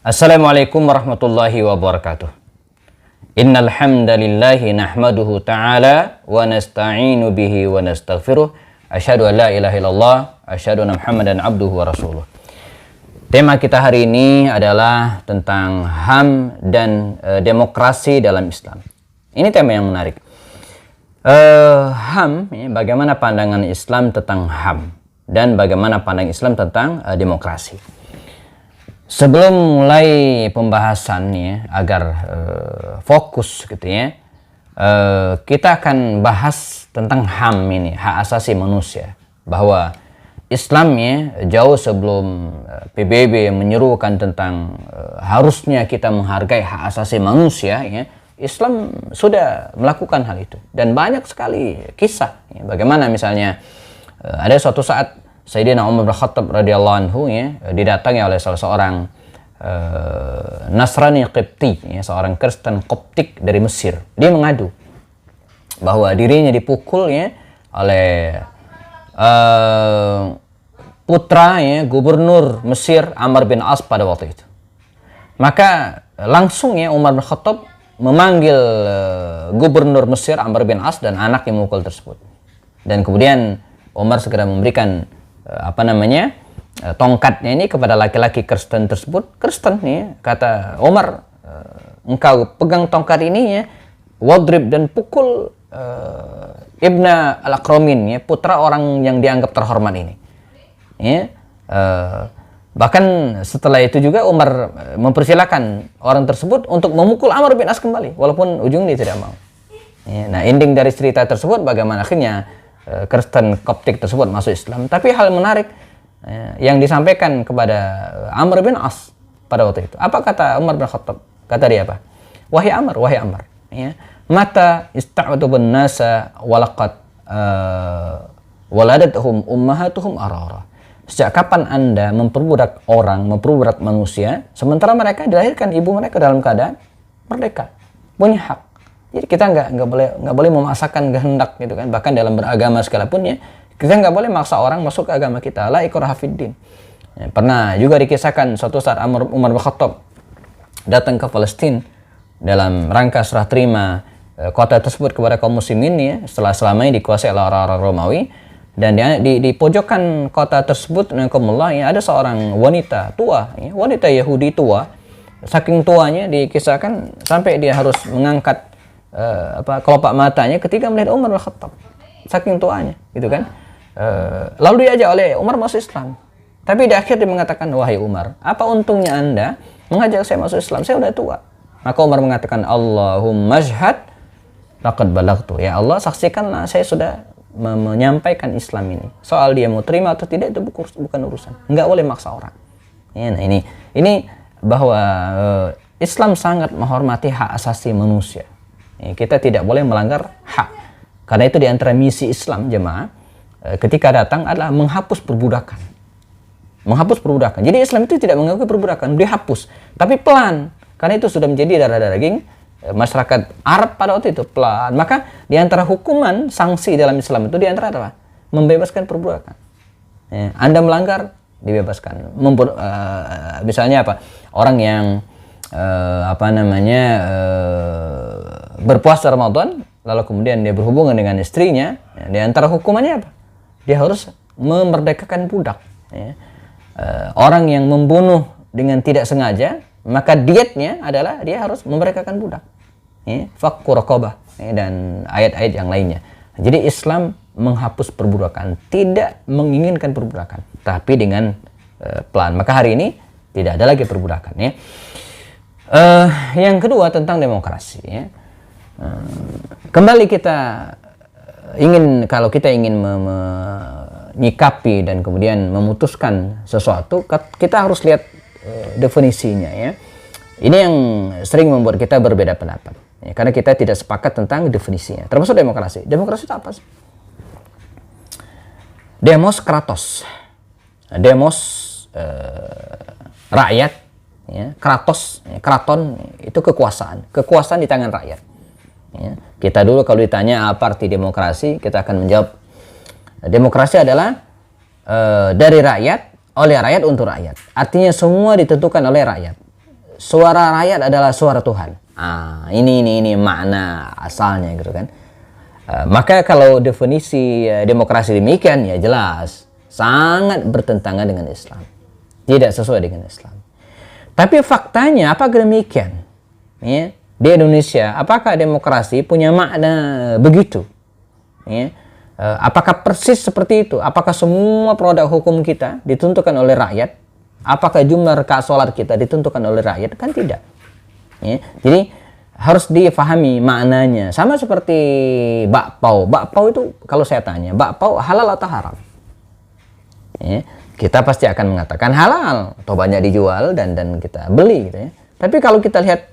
Assalamualaikum warahmatullahi wabarakatuh. Innal hamdalillahi nahmaduhu ta'ala wa nasta'inu bihi wa nastaghfiruh. Asyhadu an la ilaha illallah, asyhadu anna Muhammadan abduhu wa rasuluh. Tema kita hari ini adalah tentang HAM dan demokrasi dalam Islam. Ini tema yang menarik. HAM, bagaimana pandangan Islam tentang HAM dan bagaimana pandangan Islam tentang demokrasi. Sebelum mulai pembahasannya agar fokus gitu ya, kita akan bahas tentang HAM ini, hak asasi manusia, bahwa Islamnya jauh sebelum PBB menyerukan tentang harusnya kita menghargai hak asasi manusia ya, Islam sudah melakukan hal itu, dan banyak sekali kisah ya, bagaimana misalnya ada suatu saat Sayyidina Umar bin Khattab radhiyallahu anhu ya, didatangi oleh salah seorang Nasrani Qibti ya, seorang Kristen Koptik dari Mesir. Dia mengadu bahwa dirinya dipukul ya oleh putra ya gubernur Mesir Amr bin As pada waktu itu. Maka langsung ya Umar bin Khattab memanggil gubernur Mesir Amr bin As dan anak yang memukul tersebut. Dan kemudian Umar segera memberikan tongkatnya ini kepada laki-laki Kristen tersebut. Kristen nih, kata Umar, engkau pegang tongkat ini ya, wadrib dan pukul Ibna al-Akramin ya, putra orang yang dianggap terhormat ini. Ya, bahkan setelah itu juga Umar mempersilahkan orang tersebut untuk memukul Amr bin As kembali, walaupun ujungnya dia tidak mau. Ya, nah, ending dari cerita tersebut bagaimana akhirnya Kristen Koptik tersebut masuk Islam. Tapi hal menarik yang disampaikan kepada Amr bin As pada waktu itu, apa kata Umar bin Khattab? Kata dia apa? Wahai Amr ya, mata ista'udubun nasa walaqad waladatuhum ummahatuhum arara. Sejak kapan Anda memperbudak orang, memperbudak manusia, sementara mereka dilahirkan ibu mereka dalam keadaan merdeka, punya hak. Jadi kita nggak boleh memaksakan kehendak gitu kan. Bahkan dalam beragama sekalipun ya, kita nggak boleh maksa orang masuk ke agama kita. La ikraha fiddin. Ya, pernah juga dikisahkan suatu saat Umar bin Khattab datang ke Palestina dalam rangka serah terima kota tersebut kepada kaum muslimin ya, setelah selama ini dikuasai oleh orang-orang Romawi. Dan di pojokan kota tersebut ya, ada seorang wanita tua ya, wanita Yahudi tua. Saking tuanya dikisahkan sampai dia harus mengangkat kelopak matanya ketika melihat Umar bin Khattab, saking tuanya gitu kan. Lalu diajak oleh Umar masuk Islam, tapi di akhir dia mengatakan, wahai Umar, apa untungnya Anda mengajak saya masuk Islam, saya udah tua. Maka Umar mengatakan, Allahumma syhad laqad balaghtu, ya Allah saksikanlah saya sudah menyampaikan Islam ini. Soal dia mau terima atau tidak itu bukan urusan, nggak boleh maksa orang ya. Nah, ini bahwa Islam sangat menghormati hak asasi manusia. Kita tidak boleh melanggar hak. Karena itu di antara misi Islam jemaah ketika datang adalah menghapus perbudakan. Menghapus perbudakan. Jadi Islam itu tidak mengakui perbudakan, dihapus. Tapi pelan. Karena itu sudah menjadi darah daging masyarakat Arab pada waktu itu, pelan. Maka di antara hukuman sanksi dalam Islam itu di antara adalah membebaskan perbudakan. Anda melanggar, dibebaskan. Misalnya apa? Orang yang berpuasa Ramadan lalu kemudian dia berhubungan dengan istrinya, ya, di antara hukumannya apa? Dia harus memerdekakan budak ya. Orang yang membunuh dengan tidak sengaja, maka dietnya adalah dia harus memerdekakan budak ya. Fakku raqabah ya, dan ayat-ayat yang lainnya. Jadi Islam menghapus perbudakan, tidak menginginkan perbudakan, tapi dengan pelan. Maka hari ini tidak ada lagi perbudakan ya. Yang kedua tentang demokrasi ya. Kembali kita kalau kita ingin menyikapi dan kemudian memutuskan sesuatu, kita harus lihat definisinya ya. Ini yang sering membuat kita berbeda pendapat ya, karena kita tidak sepakat tentang definisinya, termasuk demokrasi. Demokrasi itu apa sih? Demos kratos, demos rakyat ya, kratos ya, kraton itu kekuasaan di tangan rakyat ya. Kita dulu kalau ditanya apa arti demokrasi, kita akan menjawab demokrasi adalah dari rakyat, oleh rakyat, untuk rakyat. Artinya semua ditentukan oleh rakyat. suara rakyat adalah suara Tuhan. Ini makna asalnya gitu kan. Maka kalau definisi demokrasi demikian, ya jelas sangat bertentangan dengan Islam, tidak sesuai dengan Islam. Tapi faktanya apakah demikian? Ya, di Indonesia, apakah demokrasi punya makna begitu? Ya, apakah persis seperti itu? Apakah semua produk hukum kita ditentukan oleh rakyat? Apakah jumlah rakaat sholat kita ditentukan oleh rakyat? Kan tidak. Ya, jadi harus difahami maknanya. Sama seperti bakpao. Bakpao itu kalau saya tanya, bakpao halal atau haram? Ya, kita pasti akan mengatakan halal, atau banyak dijual dan kita beli gitu ya. Tapi kalau kita lihat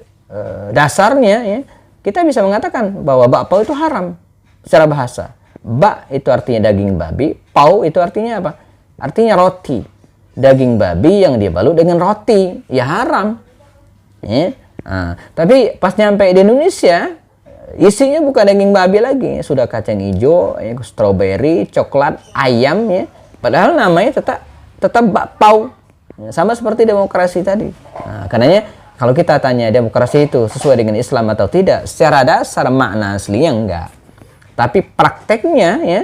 dasarnya ya, kita bisa mengatakan bahwa bakpao itu haram secara bahasa. Bak itu artinya daging babi, pao itu artinya apa? Artinya roti. Daging babi yang dibalut dengan roti, ya haram. Ya. Tapi pas nyampe di Indonesia, isinya bukan daging babi lagi, sudah kacang hijau, ya, stroberi, coklat, ayam ya. Padahal namanya tetap bakpao. Ya, sama seperti demokrasi tadi. Karenanya kalau kita tanya demokrasi itu sesuai dengan Islam atau tidak, secara dasar makna aslinya enggak. Tapi prakteknya ya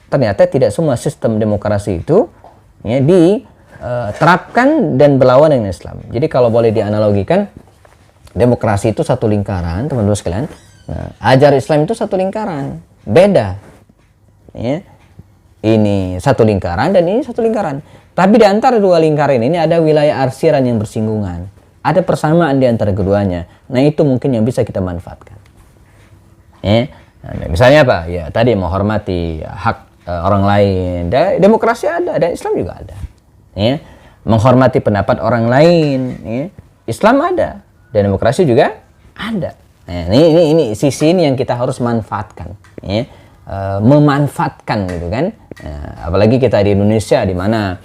ternyata tidak semua sistem demokrasi itu ya diterapkan dan berlawan dengan Islam. Jadi kalau boleh dianalogikan, demokrasi itu satu lingkaran, teman-teman sekalian. Ajar Islam itu satu lingkaran, beda. Ya. Ini satu lingkaran dan ini satu lingkaran. Tapi di antara dua lingkaran ini ada wilayah arsiran yang bersinggungan. Ada persamaan di antara keduanya. Nah itu mungkin yang bisa kita manfaatkan. Ya. Nah, misalnya apa? Ya tadi menghormati hak orang lain. Demokrasi ada, dan Islam juga ada. Ya. Menghormati pendapat orang lain. Ya. Islam ada. Dan demokrasi juga ada. Nah, ini sisi ini yang kita harus manfaatkan, ya. Memanfaatkan gitu kan. Apalagi kita di Indonesia di mana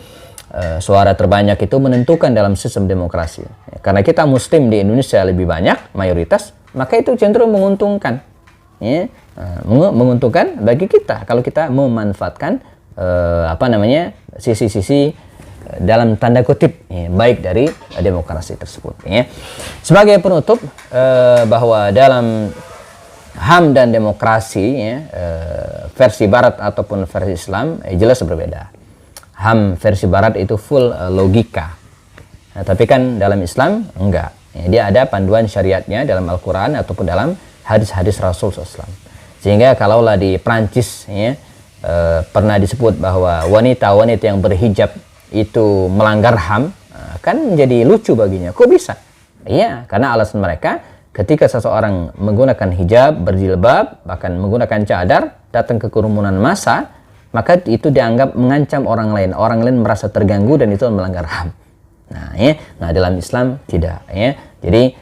suara terbanyak itu menentukan dalam sistem demokrasi. Ya, karena kita Muslim di Indonesia lebih banyak mayoritas, maka itu cenderung menguntungkan, ya. Menguntungkan bagi kita kalau kita memanfaatkan sisi-sisi dalam tanda kutip ya, baik dari demokrasi tersebut ya. Sebagai penutup bahwa dalam HAM dan demokrasi ya, versi barat ataupun versi Islam jelas berbeda. HAM versi barat itu full logika. Nah, tapi kan dalam Islam enggak. Ya, dia ada panduan syariatnya dalam Al-Qur'an ataupun dalam hadis-hadis Rasul SAW. Sehingga kalaulah di Prancis ya, pernah disebut bahwa wanita-wanita yang berhijab itu melanggar HAM, kan menjadi lucu baginya. Kok bisa? Iya, karena alasan mereka ketika seseorang menggunakan hijab, berjilbab, bahkan menggunakan cadar, datang ke kerumunan massa, maka itu dianggap mengancam orang lain. Orang lain merasa terganggu dan itu melanggar HAM. Nah, dalam Islam tidak. Ya. Jadi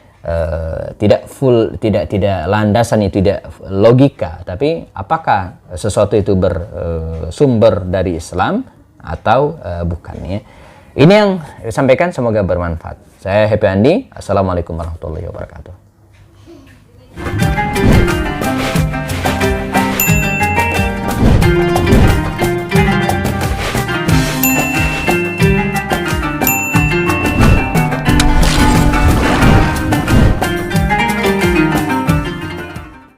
tidak full, tidak landasan itu tidak logika. Tapi apakah sesuatu itu bersumber dari Islam atau bukan ya. Ini yang disampaikan, semoga bermanfaat. Saya Happy Andi. Assalamualaikum warahmatullahi wabarakatuh.